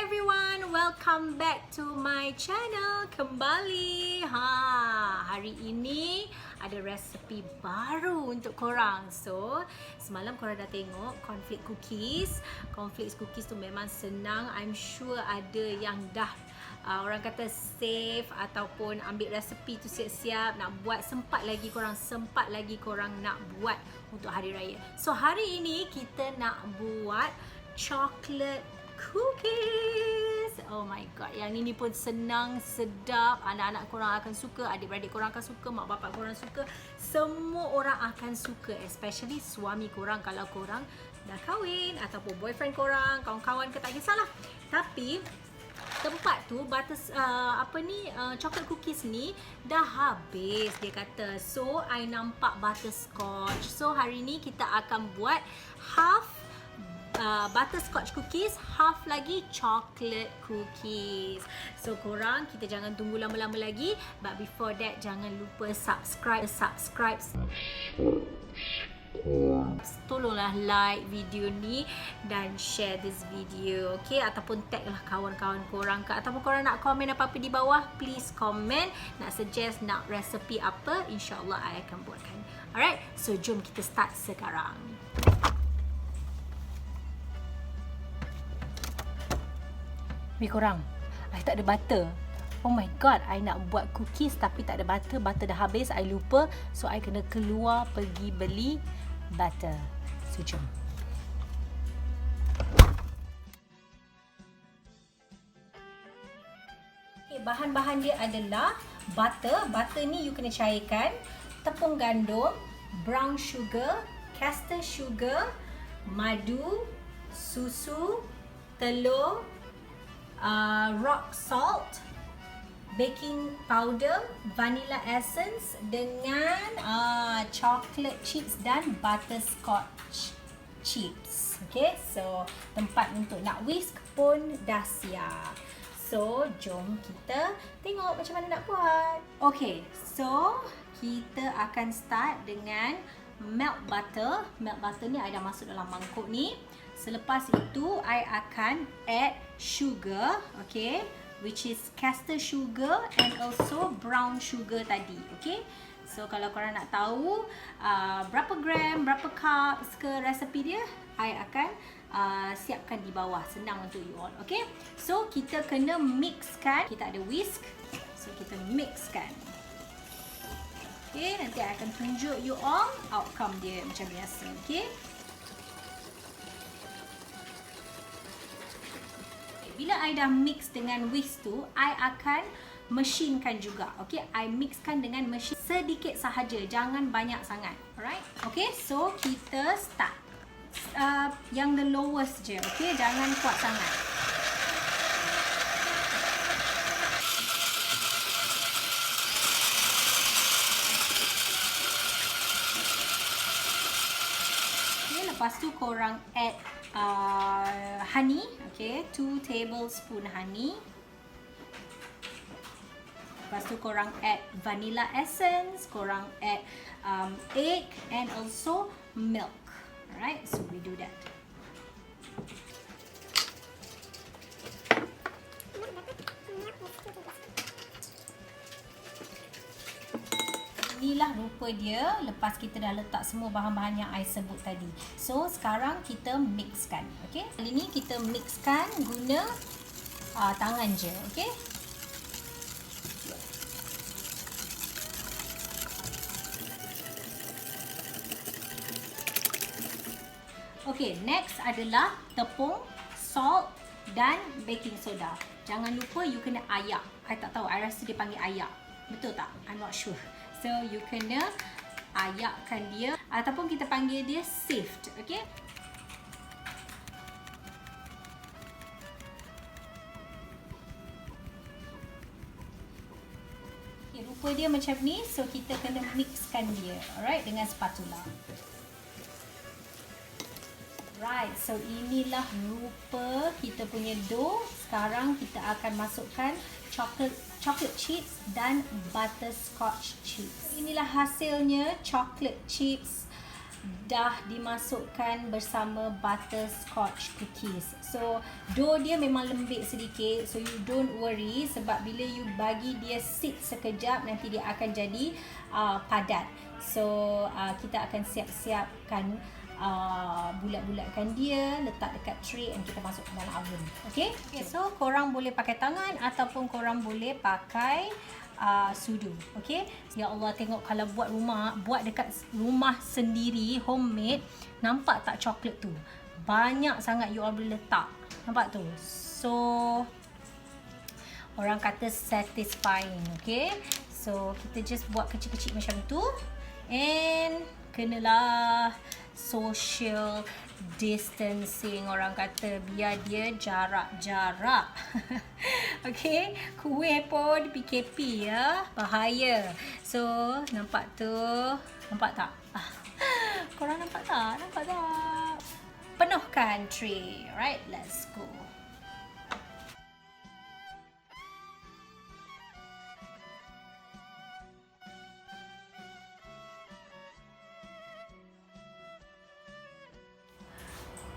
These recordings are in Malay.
everyone, welcome back to my channel kembali. Hari ini ada resepi baru untuk korang. So, semalam korang dah tengok cornflake cookies. Cornflake cookies tu memang senang. I'm sure ada yang dah orang kata save ataupun ambil resepi tu siap-siap nak buat. Sempat lagi korang nak buat untuk hari raya. So, hari ini kita nak buat chocolate cookies. Oh my god, yang ini pun senang, sedap. Anak-anak korang akan suka, adik-beradik korang akan suka, mak bapak korang suka. Semua orang akan suka, especially suami korang kalau korang dah kahwin ataupun boyfriend korang, kawan-kawan ke, tak kisahlah. Tapi tempat tu chocolate cookies ni dah habis dia kata. So I nampak butterscotch. So hari ni kita akan buat half butterscotch cookies, half lagi chocolate cookies. So korang, kita jangan tunggu lama-lama lagi. But before that, jangan lupa subscribe. Tolonglah like video ni dan share this video, okay? Ataupun tag lah kawan-kawan korang ke, ataupun korang nak komen apa-apa di bawah, please comment. Nak suggest nak resepi apa, insyaAllah I akan buatkan. Alright, so jom kita start sekarang. Weh korang, I tak ada butter. Oh my god, I nak buat cookies tapi tak ada butter. Butter dah habis, I lupa. So I kena keluar pergi beli butter. So jom. Okay, bahan-bahan dia adalah butter. Butter ni you kena cairkan, tepung gandum, brown sugar, castor sugar, madu, susu, telur, rock salt, baking powder, vanilla essence dengan chocolate chips dan butterscotch chips. Okay, so tempat untuk nak whisk pun dah siap. So jom kita tengok macam mana nak buat. Okay, so kita akan start dengan melt butter. Melt butter ni I dah masuk dalam mangkuk ni. Selepas itu, I akan add sugar, okay, which is castor sugar and also brown sugar tadi, okay. So, kalau korang nak tahu berapa gram, berapa cup ke resepi dia, I akan siapkan di bawah. Senang untuk you all, okay. So, kita kena mixkan. Kita ada whisk, so kita mixkan. Okay, nanti I akan tunjuk you all outcome dia macam biasa, okay. Bila I dah mix dengan whisk tu, I akan mesinkan juga. Okay, I mixkan dengan mesin sedikit sahaja, jangan banyak sangat. Alright, okay, so kita start. Yang the lowest je, okay, jangan kuat sangat. Okay, lepas tu korang add honey, okay, 2 tablespoon honey. Lepas tu korang add vanilla essence, korang add egg and also milk. Alright, so we do that. Inilah rupa dia lepas kita dah letak semua bahan-bahan yang I sebut tadi. So, sekarang kita mixkan, okay? Kali ni kita mixkan guna tangan je, okay? Okay, next adalah tepung, salt dan baking soda. Jangan lupa you kena ayak. I tak tahu, I rasa dia panggil ayak. Betul tak? I'm not sure. So, you kena ayakkan dia ataupun kita panggil dia sift, okay? Okay, rupa dia macam ni. So, kita kena mixkan dia, alright, dengan spatula. Right, so inilah rupa kita punya dough. Sekarang kita akan masukkan chocolate chips dan butterscotch chips. Inilah hasilnya chocolate chips dah dimasukkan bersama butterscotch cookies. So dough dia memang lembik sedikit, so you don't worry, sebab bila you bagi dia sit sekejap nanti dia akan jadi padat. So kita akan siapkan bulat-bulatkan dia, letak dekat tray dan kita masuk ke dalam oven. Okay, so korang boleh pakai tangan ataupun korang boleh pakai sudu. Okay, ya Allah, tengok kalau buat dekat rumah sendiri, homemade, nampak tak coklat tu banyak sangat you all boleh letak, nampak tu. So orang kata satisfying. Okay, so kita just buat kecil-kecil macam tu, and kenalah social distancing, orang kata, biar dia jarak-jarak. Okay, kuih pun PKP ya, bahaya. So nampak tu, nampak tak? Korang nampak tak? Nampak tak? Penuhkan tray. Alright, let's go.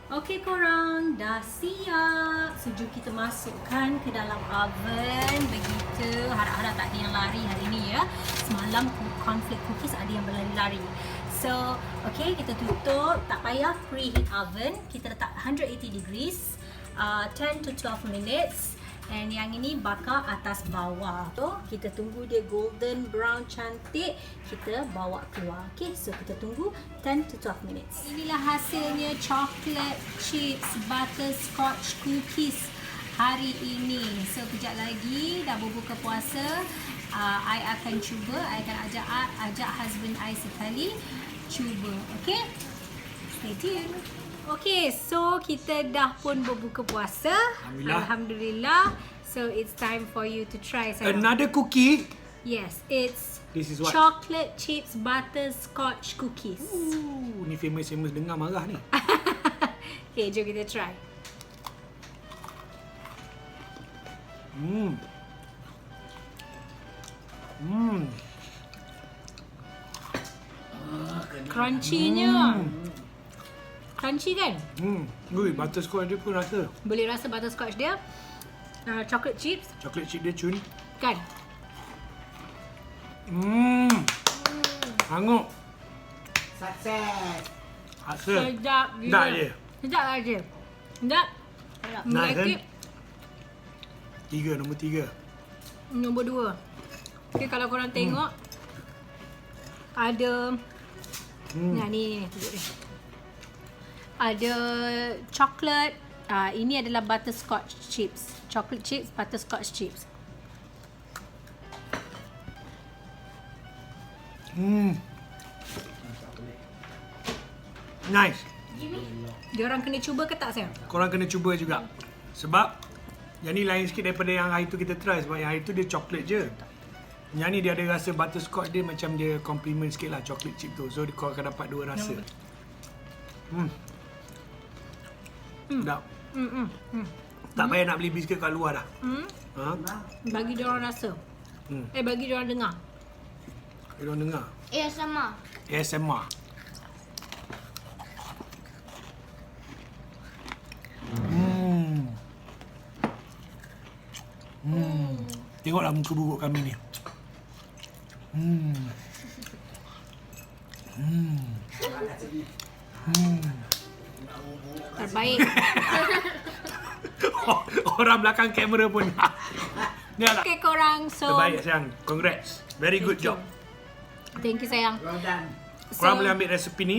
Okey korang, dah siap. So jom kita masukkan ke dalam oven. Begitu, harap-harap tak ada yang lari hari ni ya. Semalam cornflake cookies ada yang berlari-lari. So, okey, kita tutup. Tak payah preheat oven. Kita letak 180 degrees, 10 to 12 minutes. And yang ini bakar atas bawah. So, kita tunggu dia golden brown cantik, kita bawa keluar. Okay, so kita tunggu 10 to 12 minutes. Inilah hasilnya chocolate chips butterscotch cookies hari ini. So, kejap lagi dah berbuka puasa. I akan cuba. I akan ajak husband I sekali cuba. Okay, stay tuned. Okay, so kita dah pun berbuka puasa. Alhamdulillah. So it's time for you to try. Another cookie? Yes, it's This is what? chocolate chips butterscotch cookies. Ooh, ni famous dengar marah ni. Okay, jom kita try. Crunchy-nya. Crunchy kan? Ui, butterscotch dia pun rasa. Boleh rasa butterscotch dia. Chocolate chips Chocolate chip dia cun. kan? Hangat. Sukses. Rasa. Sedap gila. Sedap je. Sedap aja. Sedap. Nice kan? Like it. Nombor 3. Nombor 2. Okay, kalau korang tengok ada ni tunjuk dia. Ada coklat. Ini adalah butterscotch chips. Chocolate chips, butterscotch chips. Nice. Diorang kena cuba ke tak sayang? Korang kena cuba juga. Sebab yang ni lain sikit daripada yang hari tu kita try. Sebab yang hari tu dia coklat je. Yang ni dia ada rasa butterscotch dia macam dia complement sikit lah chocolate chip tu. So kau akan dapat dua rasa. Sedap. Tak payah nak beli biskut kat luar dah. Bagi diorang rasa. Bagi diorang dengar. Diorang dengar. ASMR. ASMR. Tengoklah muka buruk kami ni. Terbaik. Orang belakang kamera pun. Okay korang, so Terbaik sayang. Congrats. Very good job. thank you sayang. Well done. Korang boleh ambil resepi ni,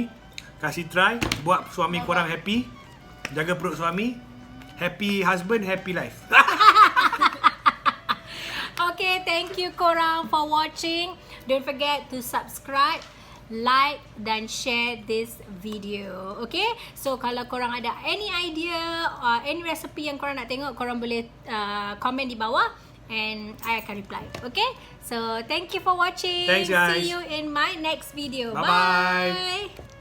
kasih try, buat suami korang happy, jaga perut suami, happy husband, happy life. Okay, thank you korang for watching. Don't forget to subscribe, like dan share this video. Okay, so kalau korang ada any idea, any recipe yang korang nak tengok, korang boleh komen di bawah and I akan reply. Okay, so thank you for watching. Thanks guys. See you in my next video. Bye-bye. Bye.